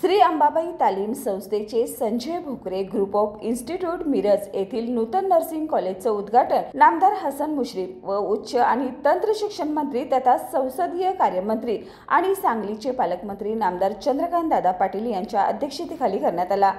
श्री अंबाबाई तालीम संस्थेचे Sanjay Bhokare group of institute Miraj येथील नूतन नर्सिंग कॉलेजचं उद्घाटन नामदार हसन मुश्रीफ व उच्च आणि तंत्र शिक्षण मंत्री तथा संसदीय कार्यमंत्री आणि सांगलीचे पालकमंत्री नामदार चंद्रकांत दादा पाटील यांच्या अध्यक्षतेखाली करण्यात आला।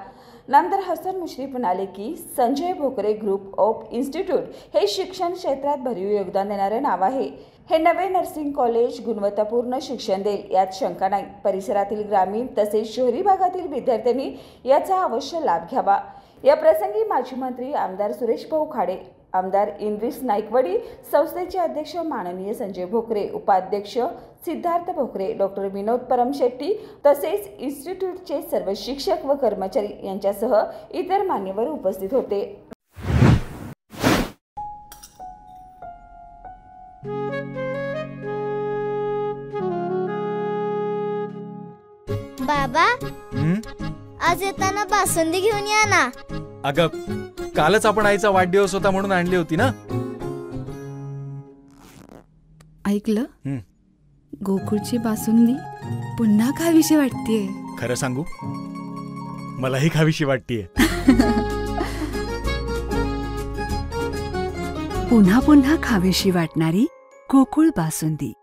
नामदार हसन मुश्रीफ म्हणाले की Sanjay Bhokare group of institute हे शिक्षण क्षेत्रात भरीव योगदान देणारे नाव आहे। हे नवे नर्सिंग कॉलेज गुणवत्तापूर्ण शिक्षण देईल यात शंका नाही। परिसरातील ग्रामीण तसेच शहरी भागातील विद्यार्थ्यांनी याचा अवश्य लाभ घ्यावा। या प्रसंगी माजी मंत्री आमदार सुरेश भाऊ खाडे, आमदार इंद्रिस नाईकवडी, संस्थेचे अध्यक्ष माननीय संजय भोकरे, उपाध्यक्ष सिद्धार्थ भोकरे, डॉक्टर विनोद परमशेट्टी तसेच इन्स्टिट्यूटचे सर्व शिक्षक व कर्मचारी यांच्यासह इतर मान्यवर उपस्थित होते। बाबा, आज येताना बासुंदी घेऊन या ना। अगं, कालच आपण आईचा वाढदिवस होता म्हणून आणली होती ना। ऐकलं, गोकुळची बासुंदी पुन्हा खावीशी वाटतेय। खरं सांगू, मलाही खावीशी वाटतेय। पुन्हा पुन्हा खावीशी वाटणारी गोकुळ बासुंदी।